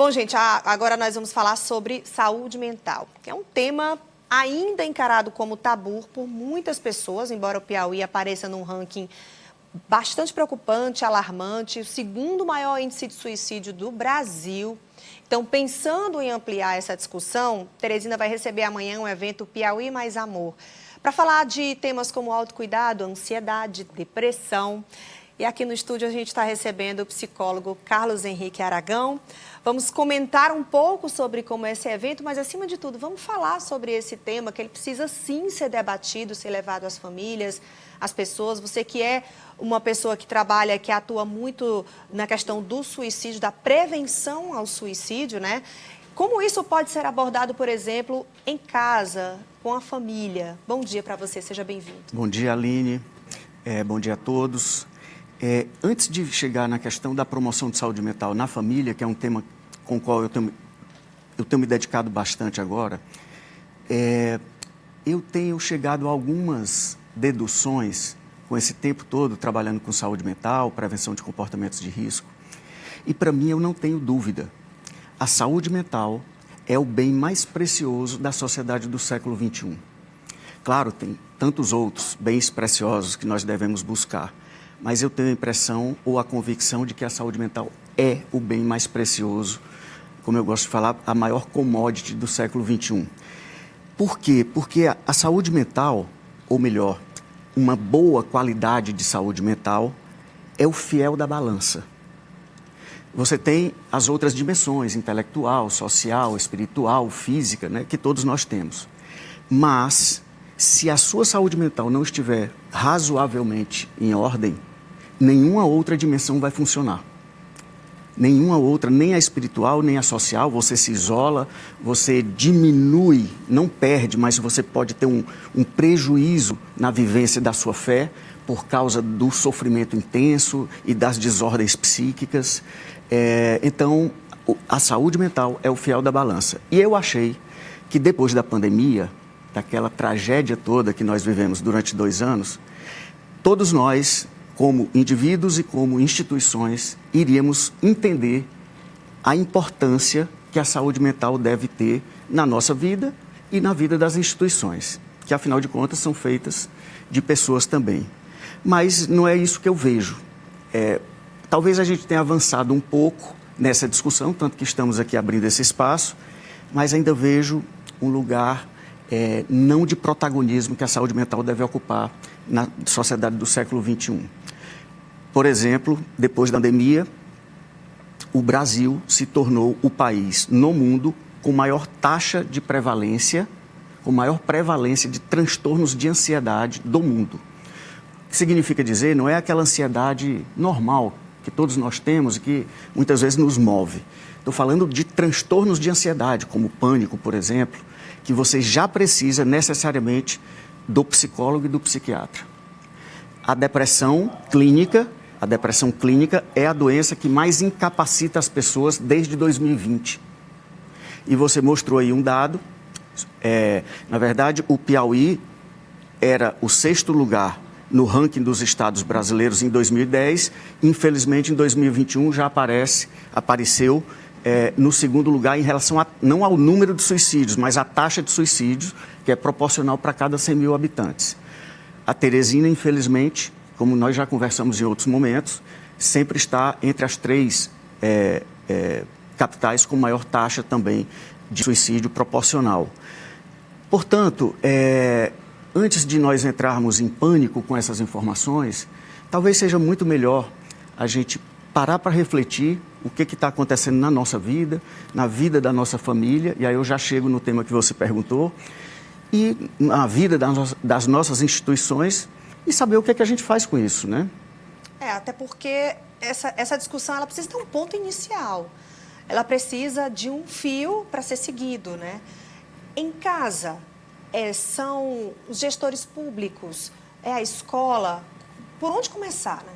Bom, gente, agora nós vamos falar sobre saúde mental, que é um tema ainda encarado como tabu por muitas pessoas, embora o Piauí apareça num ranking bastante preocupante, alarmante, o segundo maior índice de suicídio do Brasil. Então, pensando em ampliar essa discussão, Teresina vai receber amanhã um evento Piauí Mais Amor, para falar de temas como autocuidado, ansiedade, depressão. E aqui no estúdio a gente está recebendo o psicólogo Carlos Henrique Aragão. Vamos comentar um pouco sobre como é esse evento, mas acima de tudo, vamos falar sobre esse tema, que ele precisa sim ser debatido, ser levado às famílias, às pessoas. Você que é uma pessoa que trabalha, que atua muito na questão do suicídio, da prevenção ao suicídio, né? Como isso pode ser abordado, por exemplo, em casa, com a família? Bom dia para você, seja bem-vindo. Bom dia, Aline. Bom dia a todos. Antes de chegar na questão da promoção de saúde mental na família, que é um tema com o qual eu tenho me dedicado bastante agora, eu tenho chegado a algumas deduções com esse tempo todo trabalhando com saúde mental, prevenção de comportamentos de risco. E para mim eu não tenho dúvida, a saúde mental é o bem mais precioso da sociedade do século XXI. Claro, tem tantos outros bens preciosos que nós devemos buscar, mas eu tenho a impressão ou a convicção de que a saúde mental é o bem mais precioso, como eu gosto de falar, a maior commodity do século XXI. Por quê? Porque a saúde mental, ou melhor, uma boa qualidade de saúde mental é o fiel da balança. Você tem as outras dimensões, intelectual, social, espiritual, física, né, que todos nós temos. Mas, se a sua saúde mental não estiver razoavelmente em ordem, nenhuma outra dimensão vai funcionar. Nenhuma outra, nem a espiritual, nem a social, você se isola, você diminui, não perde, mas você pode ter um prejuízo na vivência da sua fé por causa do sofrimento intenso e das desordens psíquicas. Então, a saúde mental é o fiel da balança. E eu achei que depois da pandemia, daquela tragédia toda que nós vivemos durante 2 anos, todos nós, como indivíduos e como instituições, iríamos entender a importância que a saúde mental deve ter na nossa vida e na vida das instituições, que afinal de contas são feitas de pessoas também. Mas não é isso que eu vejo. Talvez a gente tenha avançado um pouco nessa discussão, tanto que estamos aqui abrindo esse espaço, mas ainda vejo um lugar não de protagonismo que a saúde mental deve ocupar na sociedade do século XXI. Por exemplo, depois da pandemia, o Brasil se tornou o país no mundo com maior taxa de prevalência, com maior prevalência de transtornos de ansiedade do mundo. O que significa dizer, não é aquela ansiedade normal que todos nós temos e que muitas vezes nos move. Estou falando de transtornos de ansiedade, como o pânico, por exemplo, que você já precisa necessariamente do psicólogo e do psiquiatra. A depressão clínica é a doença que mais incapacita as pessoas desde 2020. E você mostrou aí um dado, na verdade o Piauí era o 6º lugar no ranking dos estados brasileiros em 2010, infelizmente em 2021 já apareceu no 2º lugar em relação não ao número de suicídios, mas à taxa de suicídios, que é proporcional para cada 100 mil habitantes. A Teresina, infelizmente, como nós já conversamos em outros momentos, sempre está entre as 3 capitais com maior taxa também de suicídio proporcional. Portanto, antes de nós entrarmos em pânico com essas informações, talvez seja muito melhor a gente parar para refletir o que está acontecendo na nossa vida, na vida da nossa família, e aí eu já chego no tema que você perguntou, e na vida das nossas instituições, e saber o que a gente faz com isso, né? Até porque essa discussão ela precisa ter um ponto inicial. Ela precisa de um fio para ser seguido, né? Em casa, são os gestores públicos, a escola. Por onde começar, né?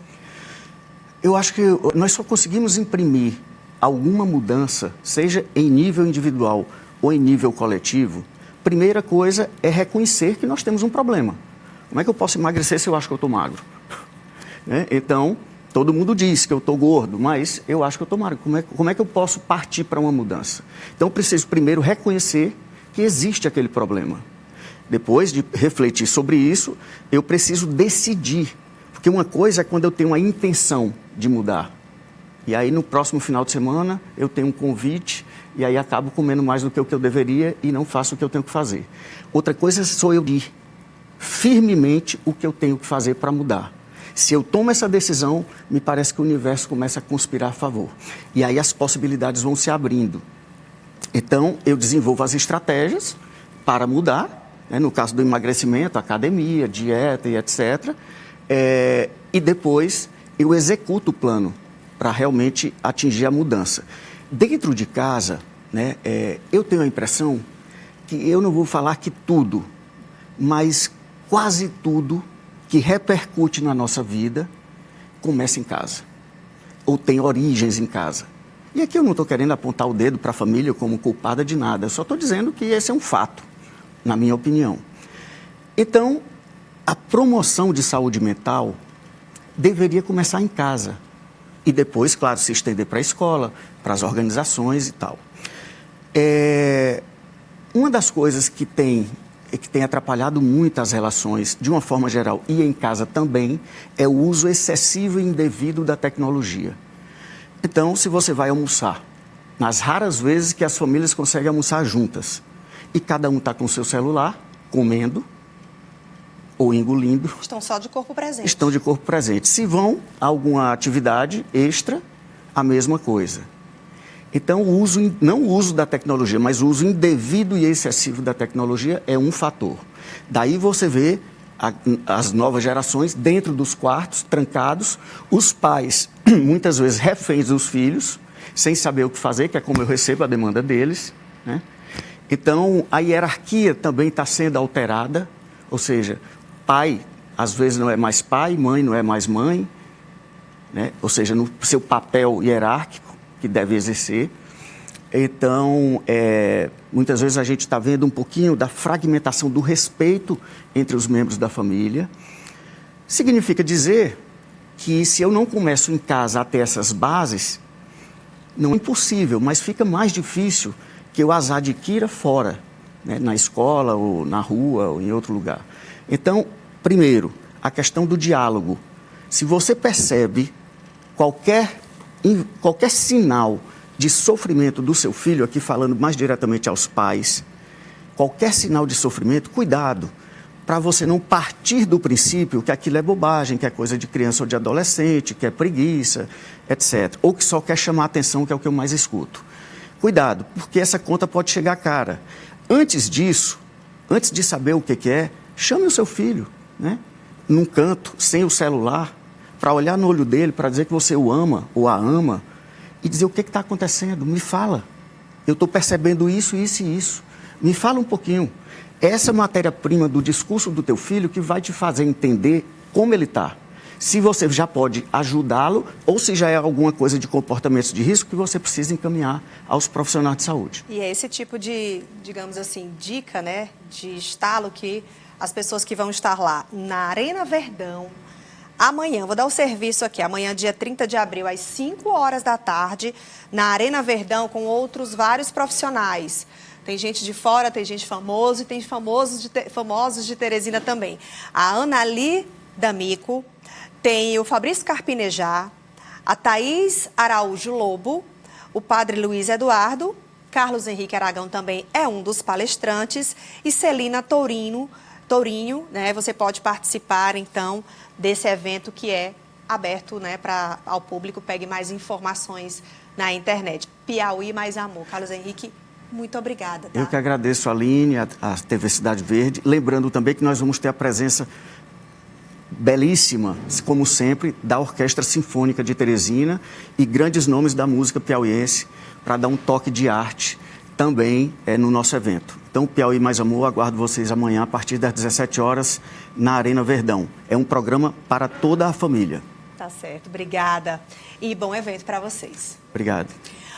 Eu acho que nós só conseguimos imprimir alguma mudança, seja em nível individual ou em nível coletivo. Primeira coisa é reconhecer que nós temos um problema. Como é que eu posso emagrecer se eu acho que eu estou magro? Então, Todo mundo diz que eu estou gordo, mas eu acho que eu estou magro. Como é que eu posso partir para uma mudança? Então, eu preciso primeiro reconhecer que existe aquele problema. Depois de refletir sobre isso, eu preciso decidir. Porque uma coisa é quando eu tenho a intenção de mudar. E aí, no próximo final de semana, eu tenho um convite e aí acabo comendo mais do que eu deveria e não faço o que eu tenho que fazer. Outra coisa sou eu ir firmemente o que eu tenho que fazer para mudar. Se eu tomo essa decisão, me parece que o universo começa a conspirar a favor. E aí as possibilidades vão se abrindo. Então, eu desenvolvo as estratégias para mudar, né? No caso do emagrecimento, academia, dieta e etc. E depois eu executo o plano para realmente atingir a mudança. Dentro de casa, né, eu tenho a impressão que eu não vou falar que tudo, mas quase tudo que repercute na nossa vida começa em casa, ou tem origens em casa. E aqui eu não estou querendo apontar o dedo para a família como culpada de nada, eu só estou dizendo que esse é um fato, na minha opinião. Então, a promoção de saúde mental deveria começar em casa e depois, claro, se estender para a escola, para as organizações e tal. Uma das coisas que tem atrapalhado muito as relações, de uma forma geral, e em casa também, é o uso excessivo e indevido da tecnologia. Então, se você vai almoçar, nas raras vezes que as famílias conseguem almoçar juntas, e cada um está com o seu celular, comendo ou engolindo. Estão só de corpo presente. Estão de corpo presente. Se vão a alguma atividade extra, a mesma coisa. Então, não o uso da tecnologia, mas o uso indevido e excessivo da tecnologia é um fator. Daí você vê as novas gerações dentro dos quartos, trancados, os pais, muitas vezes reféns dos filhos, sem saber o que fazer, que é como eu recebo a demanda deles, né? Então, a hierarquia também está sendo alterada, ou seja, pai, às vezes não é mais pai, mãe não é mais mãe, né? Ou seja, no seu papel hierárquico que deve exercer. Então, muitas vezes a gente está vendo um pouquinho da fragmentação do respeito entre os membros da família. Significa dizer que se eu não começo em casa a ter essas bases, não é impossível, mas fica mais difícil que eu as adquira fora, né? Na escola ou na rua ou em outro lugar. Então, primeiro, a questão do diálogo. Se você percebe qualquer sinal de sofrimento do seu filho, aqui falando mais diretamente aos pais, qualquer sinal de sofrimento, cuidado, para você não partir do princípio que aquilo é bobagem, que é coisa de criança ou de adolescente, que é preguiça, etc. Ou que só quer chamar a atenção, que é o que eu mais escuto. Cuidado, porque essa conta pode chegar cara. Antes disso, antes de saber o que é, chame o seu filho, né? Num canto, sem o celular, para olhar no olho dele, para dizer que você o ama ou a ama, e dizer o que está acontecendo. Me fala. Eu estou percebendo isso, isso e isso. Me fala um pouquinho. Essa matéria-prima do discurso do teu filho que vai te fazer entender como ele está. Se você já pode ajudá-lo ou se já é alguma coisa de comportamentos de risco que você precisa encaminhar aos profissionais de saúde. E é esse tipo de, digamos assim, dica, né, de estalo que as pessoas que vão estar lá na Arena Verdão, amanhã, vou dar o serviço aqui, amanhã, dia 30 de abril, às 5 horas da tarde, na Arena Verdão, com outros vários profissionais. Tem gente de fora, tem gente famosa e tem famosos de Teresina também. A Anali D'Amico, tem o Fabrício Carpinejar, a Thaís Araújo Lobo, o padre Luiz Eduardo, Carlos Henrique Aragão também é um dos palestrantes e Celina Tourinho, né? Você pode participar, então, desse evento que é aberto, né, ao público. Pegue mais informações na internet. Piauí Mais Amor. Carlos Henrique, muito obrigada. Tá? Eu que agradeço, Aline, a TV Cidade Verde. Lembrando também que nós vamos ter a presença belíssima, como sempre, da Orquestra Sinfônica de Teresina e grandes nomes da música piauiense para dar um toque de arte também no nosso evento. Então, Piauí Mais Amor, aguardo vocês amanhã a partir das 17 horas na Arena Verdão. É um programa para toda a família. Tá certo, obrigada. E bom evento para vocês. Obrigado.